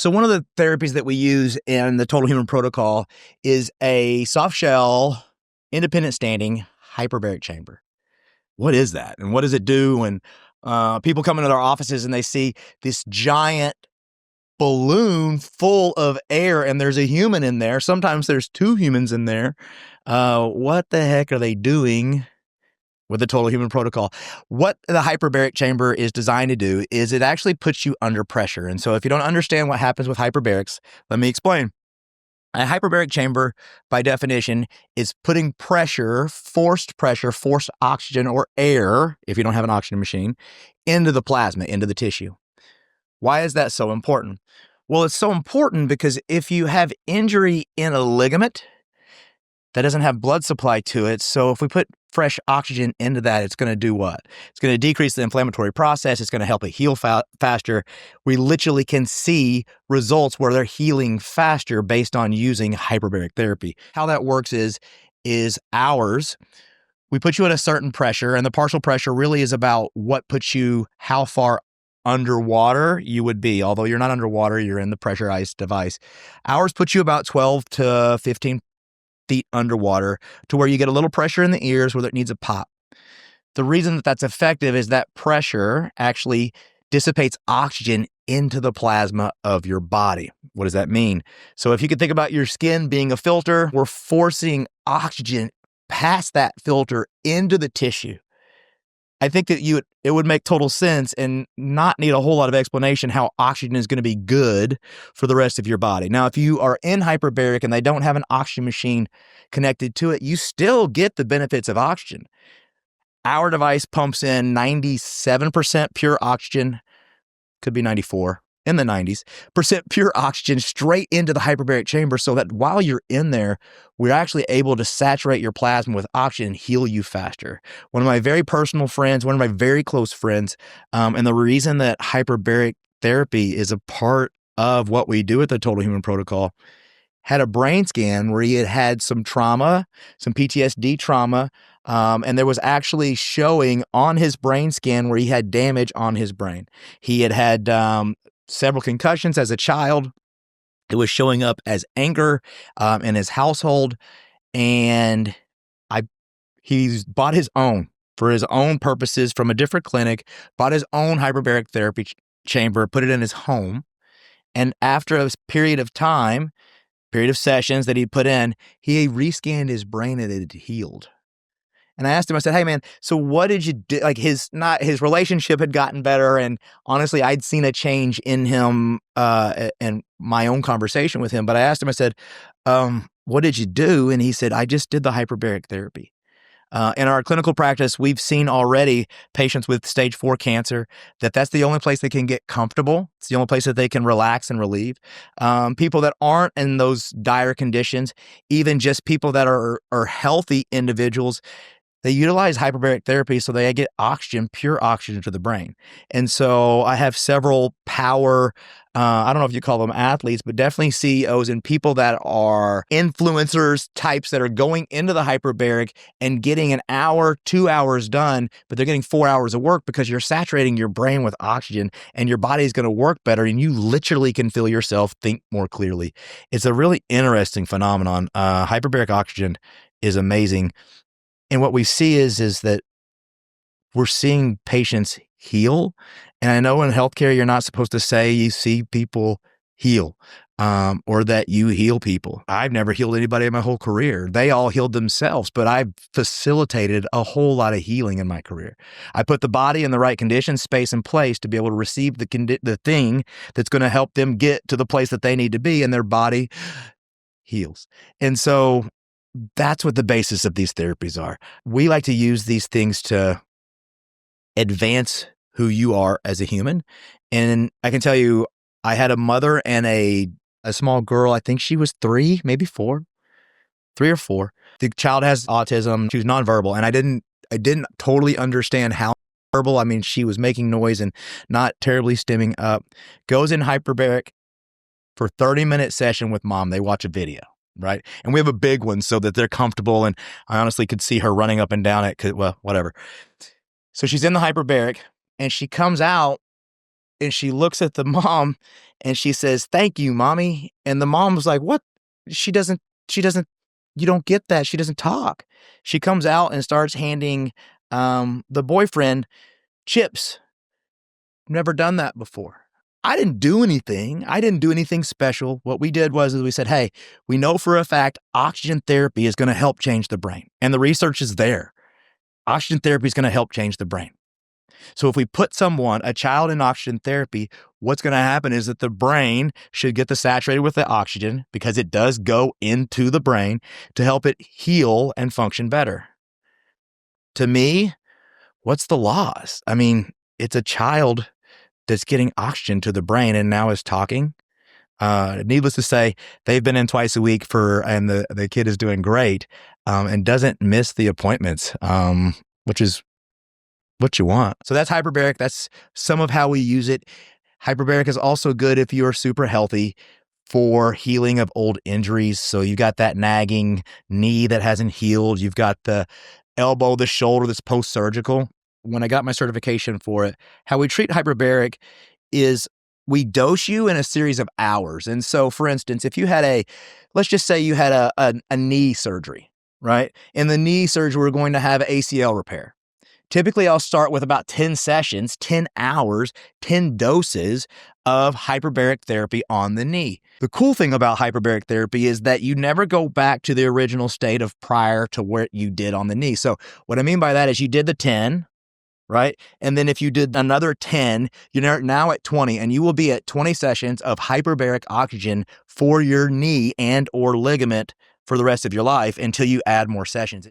So one of the therapies that we use in the Total Human Protocol is a soft shell, independent standing hyperbaric chamber. What is that? And what does it do when people come into our offices and they see this giant balloon full of air and there's a human in there? Sometimes there's two humans in there. What the heck are they doing with the Total Human Protocol? What the hyperbaric chamber is designed to do is it actually puts you under pressure. And so if you don't understand what happens with hyperbarics, let me explain. A hyperbaric chamber, by definition, is putting pressure, forced oxygen or air, if you don't have an oxygen machine, into the plasma, into the tissue. Why is that so important? Well, it's so important because if you have injury in a ligament that doesn't have blood supply to it, so if we put fresh oxygen into that, it's going to do what? It's going to decrease the inflammatory process. It's going to help it heal faster. We literally can see results where they're healing faster based on using hyperbaric therapy. How that works is hours. We put you at a certain pressure, and the partial pressure really is about what puts you, how far underwater you would be. Although you're not underwater, you're in the pressurized device. Hours puts you about 12 to 15 feet underwater to where you get a little pressure in the ears where it needs a pop. The reason that that's effective is that pressure actually dissipates oxygen into the plasma of your body. What does that mean? So if you could think about your skin being a filter, we're forcing oxygen past that filter into the tissue. I think that it would make total sense and not need a whole lot of explanation how oxygen is going to be good for the rest of your body. Now, if you are in hyperbaric and they don't have an oxygen machine connected to it, you still get the benefits of oxygen. Our device pumps in 97% pure oxygen, could be 94, in the 90s, percent pure oxygen straight into the hyperbaric chamber so that while you're in there, we're actually able to saturate your plasma with oxygen and heal you faster. One of my very personal friends, one of my very close friends, and the reason that hyperbaric therapy is a part of what we do at the Total Human Protocol, had a brain scan where he had some trauma, some PTSD trauma, and there was actually showing on his brain scan where he had damage on his brain. He had several concussions as a child. It was showing up as anger in his household, and he's bought his own for his own purposes from a different clinic, bought his own hyperbaric therapy chamber, put it in his home, and after a period of sessions that he put in, he rescanned his brain and it had healed. And I asked him, I said, hey man, so what did you do? Like his relationship had gotten better. And honestly, I'd seen a change in him and my own conversation with him. But I asked him, I said, what did you do? And he said, I just did the hyperbaric therapy. In our clinical practice, we've seen already patients with stage 4 cancer that's the only place they can get comfortable. It's the only place that they can relax and relieve. People that aren't in those dire conditions, even just people that are healthy individuals, they utilize hyperbaric therapy so they get oxygen, pure oxygen to the brain. And so I have several power, I don't know if you call them athletes, but definitely CEOs and people that are influencers types that are going into the hyperbaric and getting an hour, 2 hours done, but they're getting 4 hours of work because you're saturating your brain with oxygen and your body is going to work better and you literally can feel yourself think more clearly. It's a really interesting phenomenon. Hyperbaric oxygen is amazing. And what we see is that we're seeing patients heal. And I know in healthcare, you're not supposed to say you see people heal or that you heal people. I've never healed anybody in my whole career. They all healed themselves, but I've facilitated a whole lot of healing in my career. I put the body in the right conditions, space, and place to be able to receive the thing that's going to help them get to the place that they need to be, and their body heals. And so that's what the basis of these therapies are. We like to use these things to advance who you are as a human. And I can tell you, I had a mother and a small girl. I think she was 3, maybe 4, 3 or 4. The child has autism. She was nonverbal, and I didn't totally understand how verbal. I mean, she was making noise and not terribly stimming up. Goes in hyperbaric for 30-minute session with mom. They watch a video. Right. And we have a big one so that they're comfortable. And I honestly could see her running up and down it. Well, whatever. So she's in the hyperbaric and she comes out And she looks at the mom and she says, "Thank you, mommy." And the mom was like, "What?" She doesn't, you don't get that. She doesn't talk. She comes out and starts handing the boyfriend chips. Never done that before. I didn't do anything. I didn't do anything special. What we did was we said, hey, we know for a fact oxygen therapy is going to help change the brain. And the research is there. Oxygen therapy is going to help change the brain. So if we put a child in oxygen therapy, what's going to happen is that the brain should get the saturated with the oxygen because it does go into the brain to help it heal and function better. To me, what's the loss? I mean, it's a child that's getting oxygen to the brain and now is talking. Needless to say, they've been in twice a week and the kid is doing great and doesn't miss the appointments, which is what you want. So that's hyperbaric. That's some of how we use it. Hyperbaric is also good if you are super healthy for healing of old injuries. So you've got that nagging knee that hasn't healed. You've got the elbow, the shoulder that's post-surgical. When I got my certification for it, how we treat hyperbaric is we dose you in a series of hours. And so, for instance, if you had let's just say you had a knee surgery, right? In the knee surgery, we're going to have ACL repair. Typically, I'll start with about 10 sessions, 10 hours, 10 doses of hyperbaric therapy on the knee. The cool thing about hyperbaric therapy is that you never go back to the original state of prior to what you did on the knee. So what I mean by that is you did the 10, right? And then if you did another 10, you're now at 20, and you will be at 20 sessions of hyperbaric oxygen for your knee and or ligament for the rest of your life until you add more sessions.